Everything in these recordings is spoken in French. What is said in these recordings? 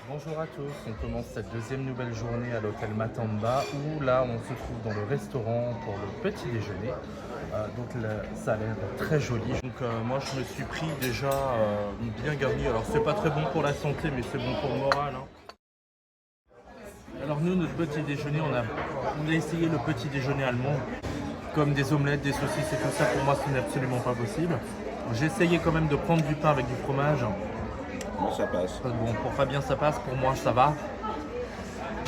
Bonjour à tous, on commence cette deuxième nouvelle journée à l'hôtel Matamba où là on se trouve dans le restaurant pour le petit déjeuner. Ça a l'air très joli. Moi je me suis pris déjà bien garni. Alors c'est pas très bon pour la santé mais c'est bon pour le moral. Alors nous notre petit déjeuner on a essayé le petit déjeuner allemand. Comme des omelettes, des saucisses et tout ça, pour moi ce n'est absolument pas possible. J'ai essayé quand même de prendre du pain avec du fromage. Ça passe. Bon, pour Fabien ça passe, pour moi ça va.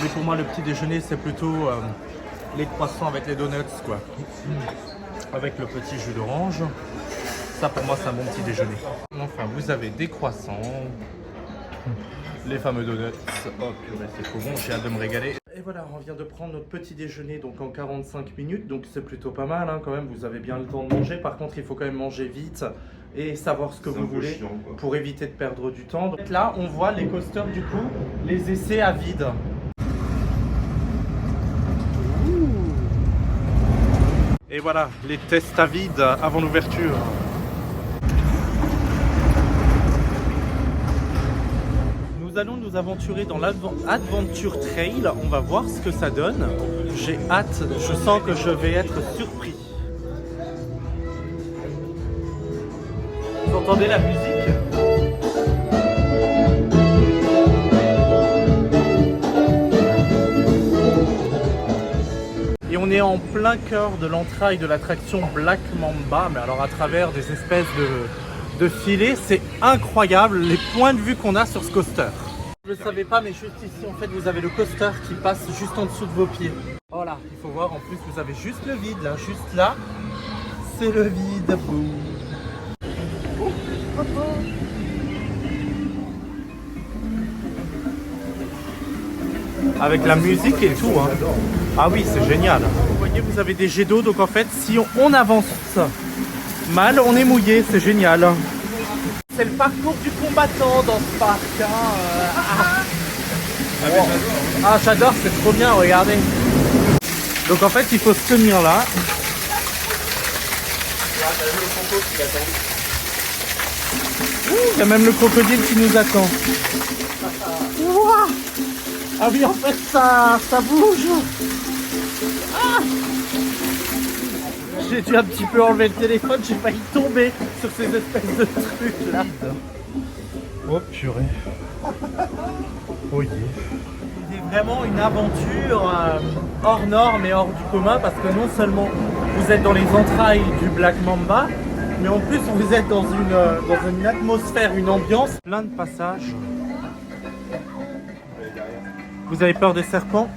Mais pour moi le petit déjeuner c'est plutôt les croissants avec les donuts quoi. Avec le petit jus d'orange. Ça pour moi c'est un bon petit déjeuner. Enfin vous avez des croissants, les fameux donuts. Oh purée c'est trop bon, j'ai hâte de me régaler. Et voilà, on vient de prendre notre petit déjeuner donc en 45 minutes, donc c'est plutôt pas mal quand même, vous avez bien le temps de manger. Par contre il faut quand même manger vite et savoir ce que vous voulez chiant, pour éviter de perdre du temps. Donc là on voit les coasters du coup, les essais à vide. Et voilà, les tests à vide avant l'ouverture. Nous allons nous aventurer dans l'Adventure Trail. On va voir ce que ça donne. J'ai hâte, je sens que je vais être surpris. Vous entendez la musique ? Et on est en plein cœur de l'entraille de l'attraction Black Mamba, mais alors à travers des espèces de filets. C'est incroyable les points de vue qu'on a sur ce coaster. Je ne le savais pas, mais juste ici en fait vous avez le coaster qui passe juste en dessous de vos pieds. Voilà, il faut voir, en plus vous avez juste le vide là, juste là, c'est le vide. Boum. Avec la musique et tout hein. Ah oui c'est génial. Vous voyez vous avez des jets d'eau, donc en fait si on avance mal on est mouillé, c'est génial. C'est le parcours du combattant dans ce parc Ah j'adore, c'est trop bien, regardez. Donc en fait il faut se tenir là. Il y a même le crocodile qui nous attend. Ouah. Ah oui en fait ça bouge. J'ai dû un petit peu enlever le téléphone, j'ai failli tomber sur ces espèces de trucs là. Oh purée. Oh yeah. C'est vraiment une aventure hors norme et hors du commun parce que non seulement vous êtes dans les entrailles du Black Mamba, mais en plus vous êtes dans une atmosphère, une ambiance, plein de passages. Vous avez peur des serpents?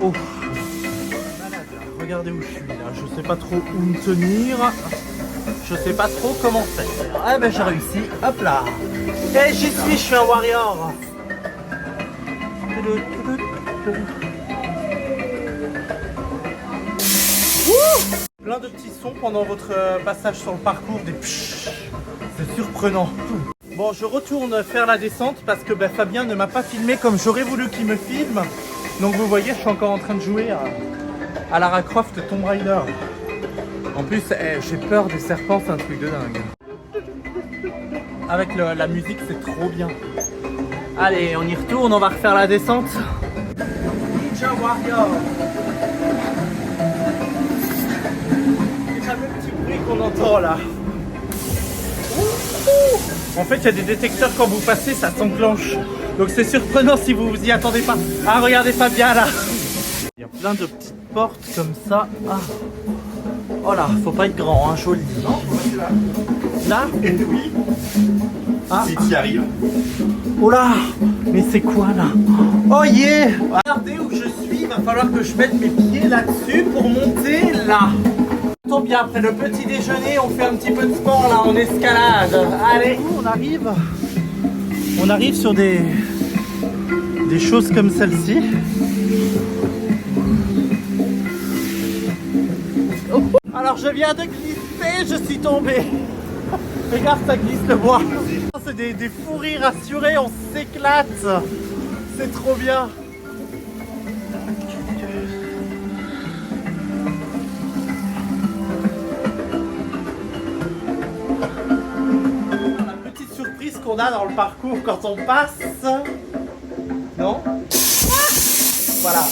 Oh. Regardez où je suis là, je sais pas trop où me tenir, je sais pas trop comment faire. Ah ben j'ai réussi, hop là. Et j'y suis, je suis un warrior. Plein de petits sons pendant votre passage sur le parcours, des pshhh. C'est surprenant. Bon, je retourne faire la descente parce que Fabien ne m'a pas filmé comme j'aurais voulu qu'il me filme. Donc vous voyez, je suis encore en train de jouer à Lara Croft Tomb Raider. En plus, j'ai peur des serpents, c'est un truc de dingue. Avec la musique, c'est trop bien. Allez, on y retourne, on va refaire la descente. Ninja Warrior. C'est le fameux petit bruit qu'on entend là. En fait, il y a des détecteurs quand vous passez, ça s'enclenche. Donc c'est surprenant si vous vous y attendez pas. Ah, regardez Fabien là. Il y a plein de petites portes comme ça. Ah. Oh là, faut pas être grand, hein, joli. Non, là. Et oui. Ah. Si tu y arrives. Oh là, mais c'est quoi là? Oh yeah. Regardez où je suis, il va falloir que je mette mes pieds là-dessus pour monter là. Tant bien, après le petit déjeuner, on fait un petit peu de sport là, on escalade. Allez, on arrive sur des choses comme celle-ci. Oh. Alors je viens de glisser, je suis tombé. Regarde, ça glisse le bois. C'est des fous rires assurés, on s'éclate. C'est trop bien. qu'on a dans le parcours quand on passe. Non? Voilà.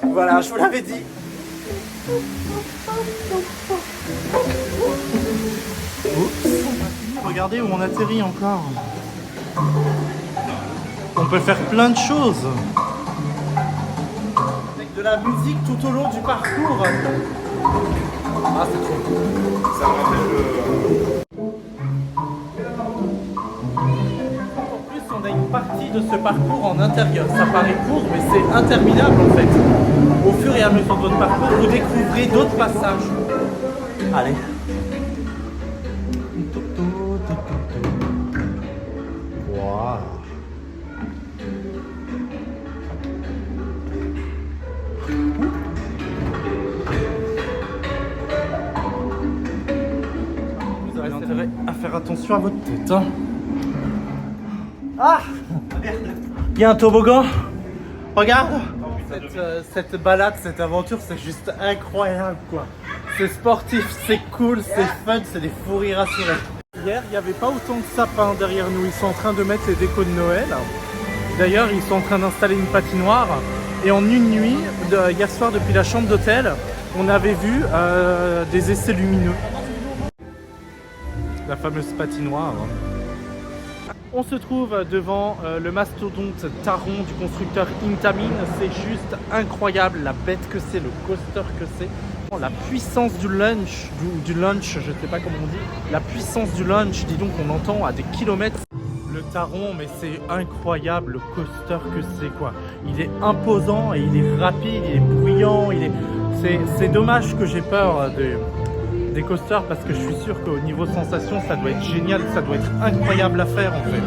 Voilà, je vous l'avais dit. Oups. Regardez où on atterrit encore. On peut faire plein de choses. Avec de la musique tout au long du parcours. Ah, c'est trop cool. Ça me rappelle En plus, on a une partie de ce parcours en intérieur. Ça paraît court, mais c'est interminable en fait. Au fur et à mesure de votre parcours, vous découvrez d'autres passages. Allez. Wow. Vous avez intérêt à faire attention à votre tête. Hein. Ah! Il y a un toboggan. Regarde. Cette balade, cette aventure, c'est juste incroyable quoi. C'est sportif, c'est cool, c'est fun, c'est des fous rires assurés. Hier, il n'y avait pas autant de sapins derrière nous. Ils sont en train de mettre les décos de Noël. D'ailleurs, ils sont en train d'installer une patinoire. Et en une nuit, hier soir, depuis la chambre d'hôtel, on avait vu des essais lumineux. La fameuse patinoire. On se trouve devant le mastodonte Taron du constructeur Intamin. C'est juste incroyable la bête que c'est, le coaster que c'est. La puissance du launch, je ne sais pas comment on dit. La puissance du launch, dis donc, on entend à des kilomètres. Le Taron, mais c'est incroyable le coaster que c'est quoi. Il est imposant et il est rapide, il est bruyant. C'est dommage que j'ai peur des coasters parce que je suis sûr qu'au niveau sensation, ça doit être génial, ça doit être incroyable à faire en fait.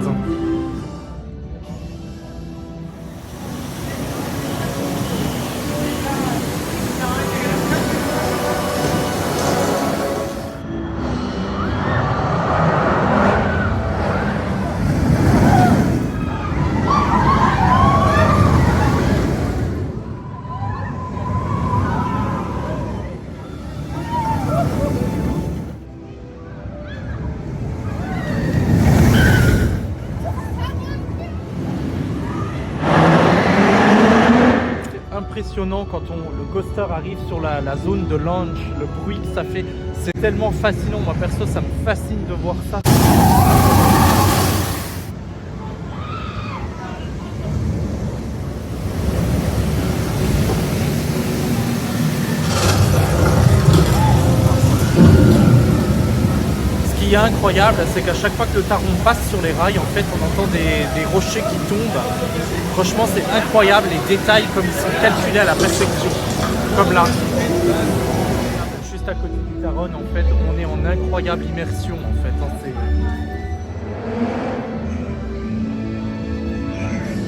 Impressionnant quand le coaster arrive sur la zone de launch, le bruit que ça fait, c'est tellement fascinant. Moi perso, ça me fascine de voir ça. Ce qui est incroyable, c'est qu'à chaque fois que le Taron passe sur les rails, en fait, on entend des rochers qui tombent. Franchement, c'est incroyable les détails comme ils sont calculés à la perfection. Comme là. Juste à côté du Taron, en fait, on est en incroyable immersion, en fait.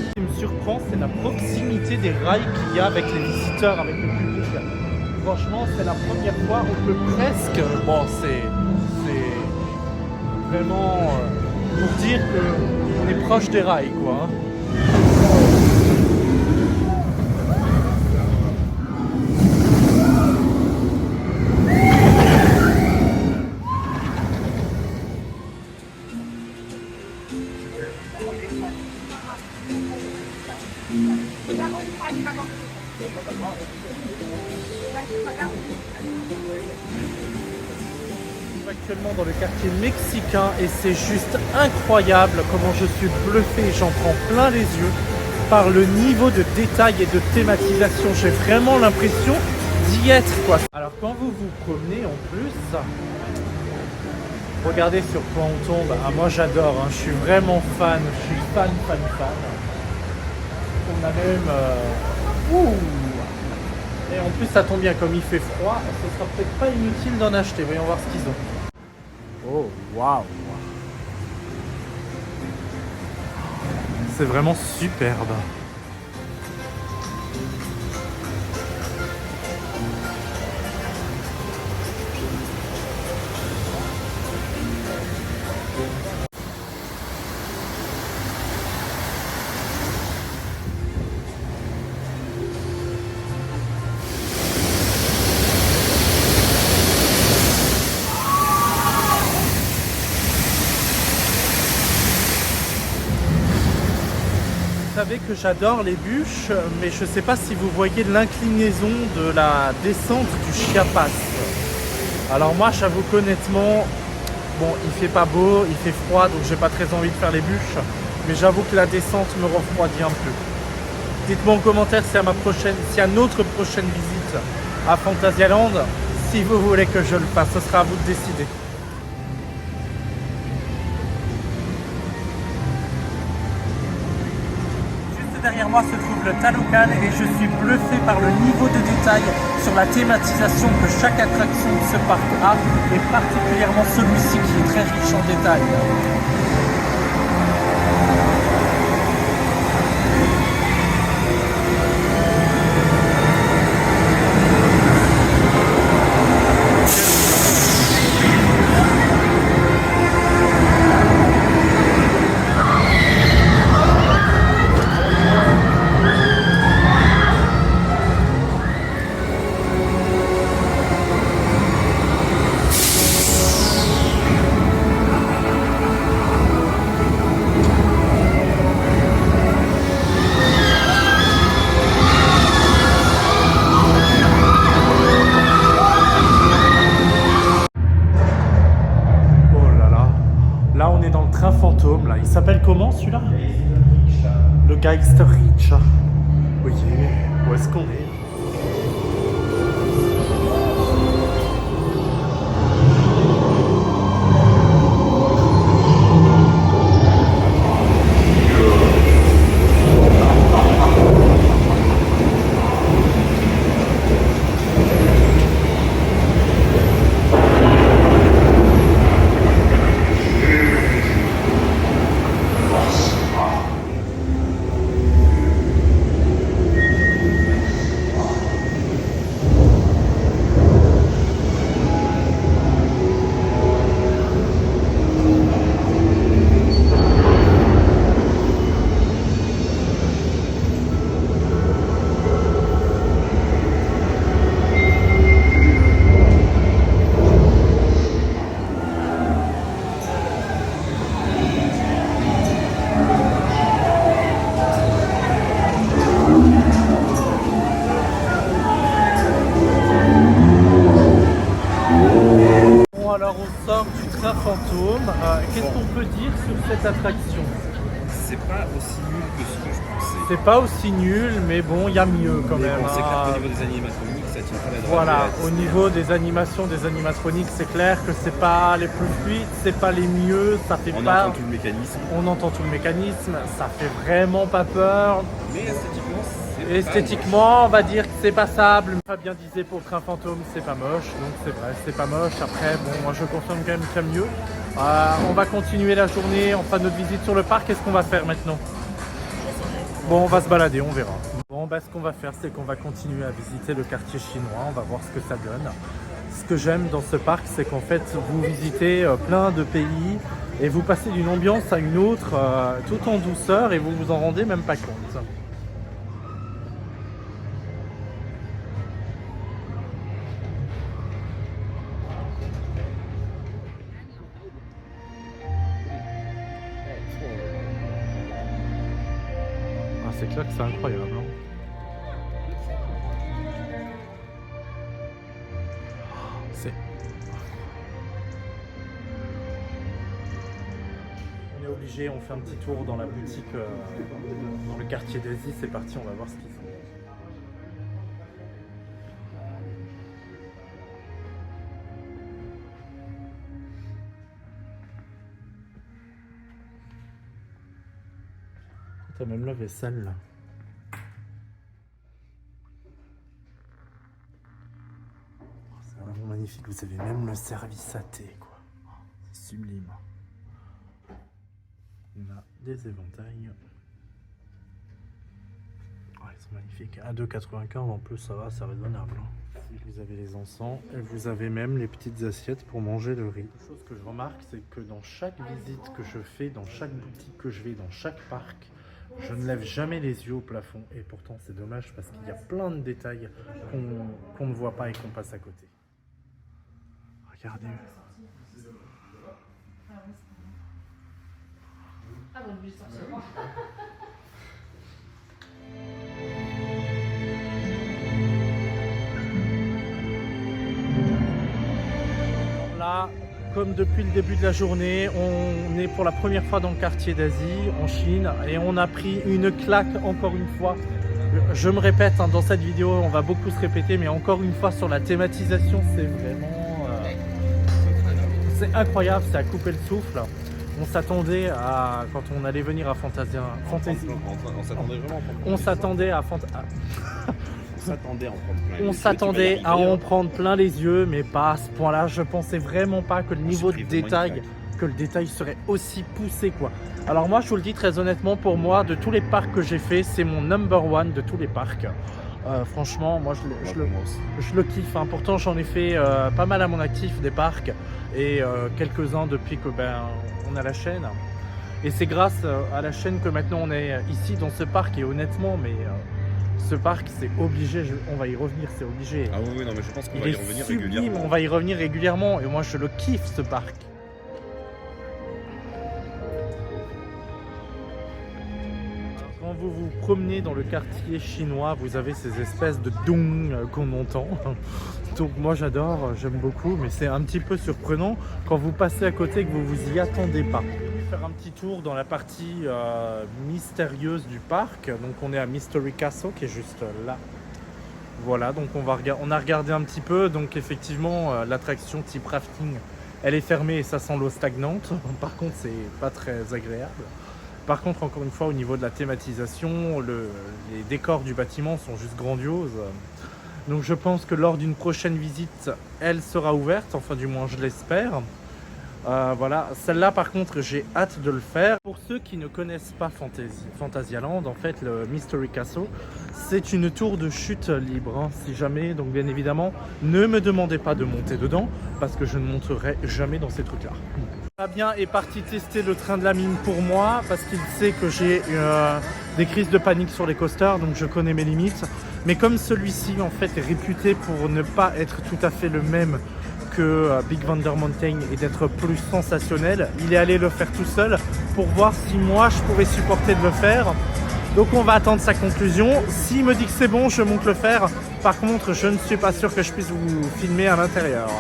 Ce qui me surprend, c'est la proximité des rails qu'il y a avec les visiteurs, avec le public. Franchement, c'est la première fois, on peut presque... Bon, c'est vraiment pour dire qu'on est proche des rails, quoi. Actuellement dans le quartier mexicain et c'est juste incroyable comment je suis bluffé, j'en prends plein les yeux par le niveau de détail et de thématisation. J'ai vraiment l'impression d'y être quoi. Alors quand vous vous promenez en plus, regardez sur quoi on tombe. Ah, moi j'adore, hein. Je suis vraiment fan, je suis fan. On a même... Et en plus ça tombe bien, comme il fait froid, ce sera peut-être pas inutile d'en acheter. Voyons voir ce qu'ils ont. Oh, waouh! C'est vraiment superbe. savez que j'adore les bûches, mais je ne sais pas si vous voyez l'inclinaison de la descente du Chiapas. Alors moi, j'avoue qu'honnêtement, bon, il fait pas beau, il fait froid, donc j'ai pas très envie de faire les bûches, mais j'avoue que la descente me refroidit un peu. Dites-moi en commentaire s'il y a notre prochaine visite à Phantasialand, si vous voulez que je le fasse, ce sera à vous de décider. Derrière moi se trouve le Talocan et je suis bluffé par le niveau de détail sur la thématisation que chaque attraction de ce parc a, et particulièrement celui-ci qui est très riche en détails. Là, on est dans le train fantôme. Là, il s'appelle comment celui-là? Le Geister Reach. Oui, où est-ce qu'on est? Alors on sort du train fantôme. Qu'est-ce qu'on peut dire sur cette attraction? C'est pas aussi nul que ce que je pensais. C'est pas aussi nul, mais bon, il y a mieux quand même. Bon, c'est clair qu'au niveau des animatroniques, ça tient pas la droite. Voilà, de la au niveau des animations, des animatroniques, c'est clair que c'est pas les plus fluides, c'est pas les mieux, ça fait On pas... entend tout le mécanisme. On entend tout le mécanisme, ça fait vraiment pas peur. Mais esthétiquement, c'est Esthétiquement, on va dire que c'est passable. Fabien disait pour le train fantôme, c'est pas moche, donc c'est vrai, c'est pas moche. Après, bon, moi je confirme quand même qu'il y a mieux. On va continuer la journée, on fera notre visite sur le parc. Qu'est-ce qu'on va faire maintenant? Bon, on va se balader, on verra. Bon, bah, ce qu'on va faire, c'est qu'on va continuer à visiter le quartier chinois. On va voir ce que ça donne. Ce que j'aime dans ce parc, c'est qu'en fait, vous visitez plein de pays et vous passez d'une ambiance à une autre, tout en douceur, et vous vous en rendez même pas compte. Ah, c'est clair que c'est incroyable. Hein. On est obligé, on fait un petit tour dans la boutique, dans le quartier d'Asie. C'est parti, on va voir ce qu'ils font. T'as même la vaisselle là. C'est vraiment magnifique, vous avez même le service à thé quoi. C'est sublime. On a des éventails. Oh, ils sont magnifiques. À 2,95 en plus, ça va, c'est raisonnable. Vous avez les encens et vous avez même les petites assiettes pour manger le riz. Une chose que je remarque, c'est que dans chaque visite que je fais, dans chaque boutique que je vais, dans chaque parc, je ne lève jamais les yeux au plafond. Et pourtant, c'est dommage parce qu'il y a plein de détails qu'on ne voit pas et qu'on passe à côté. Regardez. Comme depuis le début de la journée, on est pour la première fois dans le quartier d'Asie, en Chine, et on a pris une claque encore une fois. Je me répète, hein, dans cette vidéo, on va beaucoup se répéter, mais encore une fois sur la thématisation, c'est vraiment... c'est incroyable, c'est à couper le souffle. On s'attendait à, quand on allait venir à Fantasy, On s'attendait vraiment à prendre on s'attendait à On s'attendait à en prendre plein les yeux. on s'attendait à en prendre plein les yeux, mais pas à ce point-là. Je pensais vraiment pas que le niveau de pris vraiment une détail, claque. que le détail serait aussi poussé, quoi. Alors moi, je vous le dis très honnêtement, pour moi, de tous les parcs que j'ai fait, c'est mon number one de tous les parcs. Franchement, moi, je le kiffe. Hein. Pourtant, j'en ai fait pas mal à mon actif des parcs et quelques-uns depuis que on a la chaîne. Et c'est grâce à la chaîne que maintenant on est ici dans ce parc. Et honnêtement, mais ce parc, c'est obligé. On va y revenir, c'est obligé. Ah oui, non, mais je pense qu'on Il va y est revenir sublime, régulièrement. on va y revenir régulièrement. Et moi, je le kiffe ce parc. Quand vous vous promenez dans le quartier chinois, vous avez ces espèces de dong qu'on entend. Donc moi j'adore, j'aime beaucoup, mais c'est un petit peu surprenant quand vous passez à côté et que vous vous y attendez pas. Je vais faire un petit tour dans la partie mystérieuse du parc. Donc on est à Mystery Castle qui est juste là. Voilà, donc on a regardé un petit peu. Donc effectivement l'attraction type rafting, elle est fermée et ça sent l'eau stagnante. Par contre c'est pas très agréable. Par contre, encore une fois, au niveau de la thématisation, les décors du bâtiment sont juste grandioses. Donc je pense que lors d'une prochaine visite, elle sera ouverte, enfin du moins je l'espère. Voilà, celle-là par contre, j'ai hâte de le faire. Pour ceux qui ne connaissent pas Fantasyland, en fait, le Mystery Castle, c'est une tour de chute libre, hein, si jamais. Donc bien évidemment, ne me demandez pas de monter dedans, parce que je ne monterai jamais dans ces trucs-là. Fabien est parti tester le train de la mine pour moi parce qu'il sait que j'ai des crises de panique sur les coasters, donc je connais mes limites. Mais comme celui-ci en fait est réputé pour ne pas être tout à fait le même que Big Thunder Mountain et d'être plus sensationnel, il est allé le faire tout seul pour voir si moi je pourrais supporter de le faire. Donc on va attendre sa conclusion. S'il me dit que c'est bon, je monte le faire. Par contre, je ne suis pas sûr que je puisse vous filmer à l'intérieur.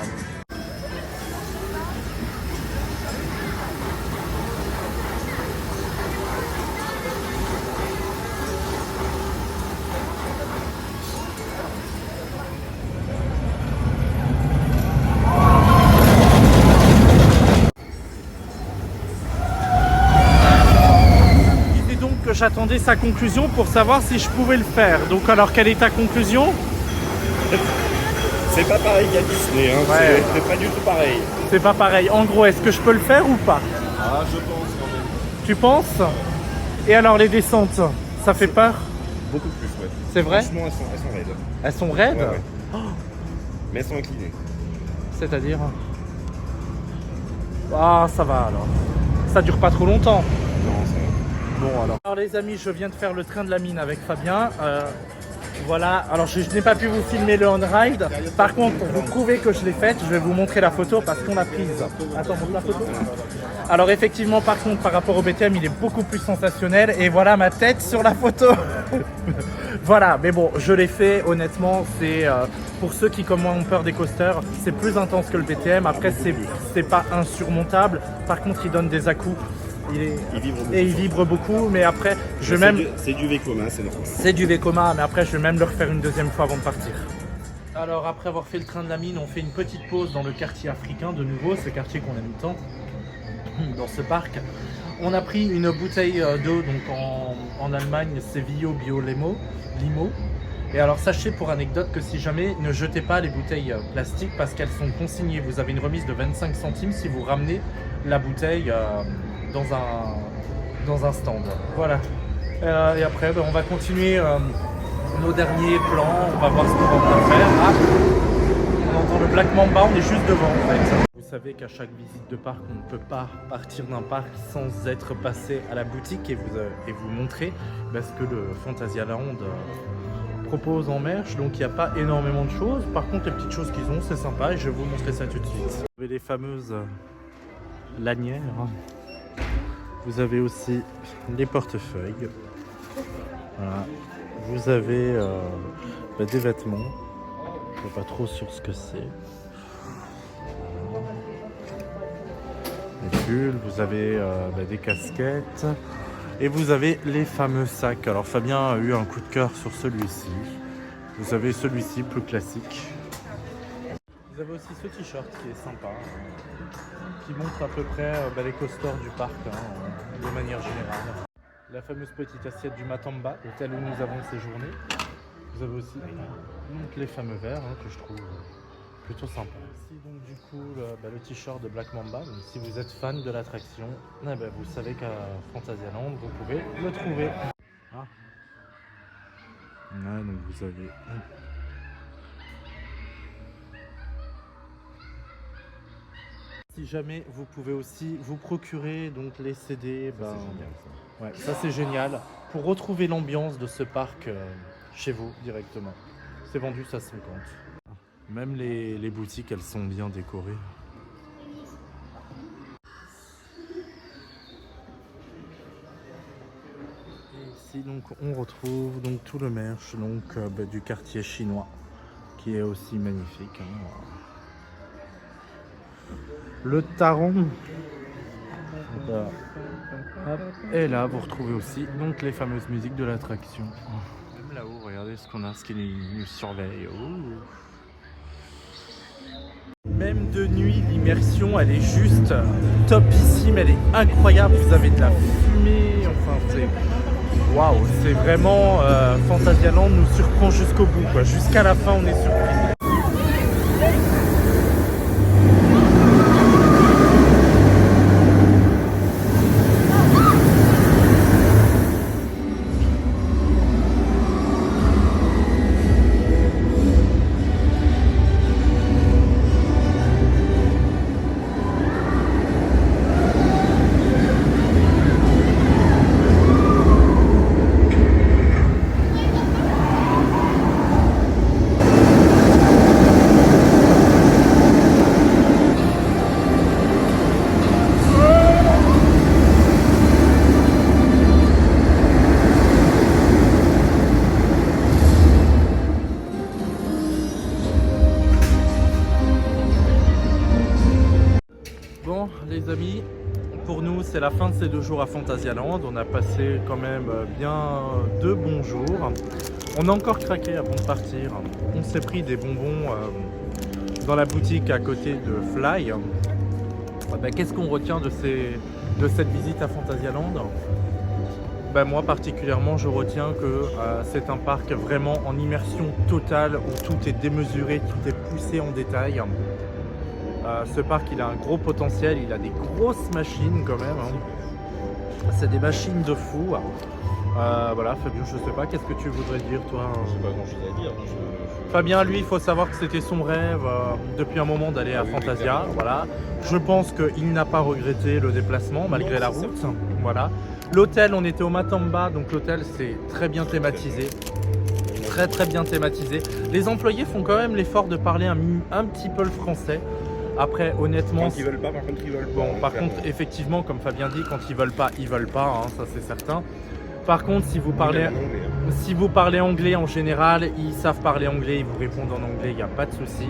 J'attendais sa conclusion pour savoir si je pouvais le faire. Donc alors quelle est ta conclusion? C'est pas pareil qu'à Disney, hein. Ouais. C'est pas du tout pareil. C'est pas pareil. En gros, est-ce que je peux le faire ou pas? Ah, je pense quand même. Tu penses? Et alors les descentes, ça fait peur? Beaucoup plus, ouais. C'est vrai? Franchement, elles sont raides. Elles sont raides? Ouais, ouais. Mais elles sont inclinées. C'est-à-dire? Ah, ça va alors. Ça dure pas trop longtemps. Non, ça va. Bon alors. Alors les amis, je viens de faire le train de la mine avec Fabien. Voilà, alors je n'ai pas pu vous filmer le on-ride. Par contre, pour vous prouver que je l'ai faite, je vais vous montrer la photo parce qu'on l'a prise. Attends, montre la photo. Alors effectivement, par contre, par rapport au BTM, il est beaucoup plus sensationnel. Et voilà ma tête sur la photo. Voilà, mais bon, je l'ai fait, honnêtement, c'est pour ceux qui comme moi ont peur des coasters, c'est plus intense que le BTM. Après, c'est pas insurmontable. Par contre, il donne des à-coups. Il vibre beaucoup, mais après, C'est du Vekoma, c'est normal. C'est du Vekoma, mais après, je vais même le refaire une deuxième fois avant de partir. Alors, après avoir fait le train de la mine, on fait une petite pause dans le quartier africain, de nouveau, ce quartier qu'on aime tant, dans ce parc. On a pris une bouteille d'eau, donc en Allemagne, c'est Vio Bio Limo. Et alors, sachez pour anecdote que si jamais, ne jetez pas les bouteilles plastiques parce qu'elles sont consignées. Vous avez une remise de 25 centimes si vous ramenez la bouteille dans un stand. Voilà. Et après, on va continuer nos derniers plans. On va voir ce qu'on va encore faire. Ah, on entend le Black Mamba, on est juste devant en fait. Vous savez qu'à chaque visite de parc, on ne peut pas partir d'un parc sans être passé à la boutique et vous montrer ce que le Fantasyland propose en merch. Donc il n'y a pas énormément de choses. Par contre, les petites choses qu'ils ont, c'est sympa et je vais vous montrer ça tout de suite. Vous avez les fameuses lanières. Vous avez aussi les portefeuilles. Voilà. Vous avez des vêtements. Je ne sais pas trop sur ce que c'est. des pulls, vous avez des casquettes et vous avez les fameux sacs. Alors Fabien a eu un coup de cœur sur celui-ci. Vous avez celui-ci plus classique. Vous avez aussi ce t-shirt qui est sympa, qui montre à peu près les coasters du parc de manière générale. La fameuse petite assiette du Matamba, l'hôtel où nous avons séjourné. Vous avez aussi donc, les fameux verres que je trouve plutôt sympa. Ici donc du coup le t-shirt de Black Mamba. Donc, si vous êtes fan de l'attraction, vous savez qu'à Phantasialand vous pouvez le trouver. Ah. Ouais, donc vous avez... Si jamais vous pouvez aussi vous procurer donc les CD, Ça, c'est génial, ça. ouais, ça c'est génial pour retrouver l'ambiance de ce parc chez vous directement. C'est vendu ça 50. Même les boutiques elles sont bien décorées. Et ici donc on retrouve donc tout le merch donc du quartier chinois qui est aussi magnifique. Le Taron. Voilà. Hop. Et là, vous retrouvez aussi donc les fameuses musiques de l'attraction. Même là-haut, regardez ce qu'on a, ce qui nous surveille. Même de nuit, l'immersion, elle est juste topissime, elle est incroyable. Vous avez de la fumée, enfin c'est... Waouh, c'est vraiment... Phantasialand nous surprend jusqu'au bout, quoi. Jusqu'à la fin, on est surpris. Bon les amis, pour nous c'est la fin de ces 2 jours à Phantasialand. On a passé quand même bien 2 bons jours. On a encore craqué avant de partir. On s'est pris des bonbons dans la boutique à côté de Fly. Qu'est-ce qu'on retient de cette visite à Phantasialand? Moi particulièrement je retiens que c'est un parc vraiment en immersion totale où tout est démesuré, tout est poussé en détail. Ce parc il a un gros potentiel, il a des grosses machines quand même. C'est des machines de fou. Voilà Fabien, je sais pas, qu'est-ce que tu voudrais dire toi? J'ai pas grand chose à dire. Fabien lui il faut savoir que c'était son rêve depuis un moment d'aller à Fantasia. Voilà. Je pense qu'il n'a pas regretté le déplacement malgré la route. Voilà. L'hôtel, on était au Matamba, donc l'hôtel c'est très bien thématisé. Très bien thématisé. Les employés font quand même l'effort de parler un petit peu le français. Après, honnêtement... Quand ils veulent pas, par contre, ils veulent pas. Bon, par contre, effectivement, comme Fabien dit, quand ils veulent pas, ça c'est certain. Par contre, si vous parlez anglais en général, ils savent parler anglais, ils vous répondent en anglais, il n'y a pas de souci.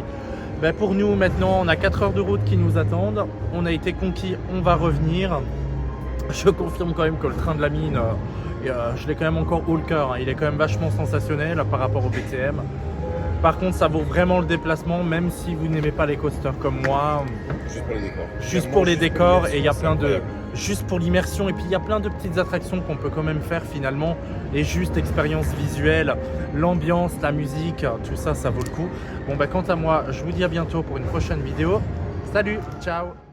Pour nous, maintenant, on a 4 heures de route qui nous attendent. On a été conquis, on va revenir. Je confirme quand même que le train de la mine, je l'ai quand même encore haut le cœur. Il est quand même vachement sensationnel par rapport au BTM. Par contre, ça vaut vraiment le déplacement, même si vous n'aimez pas les coasters comme moi. Juste pour les décors. Juste pour les décors, et il y a plein de... Juste pour l'immersion, et puis il y a plein de petites attractions qu'on peut quand même faire finalement. Et juste expérience visuelle, l'ambiance, la musique, tout ça, ça vaut le coup. Bon, quant à moi, je vous dis à bientôt pour une prochaine vidéo. Salut, ciao!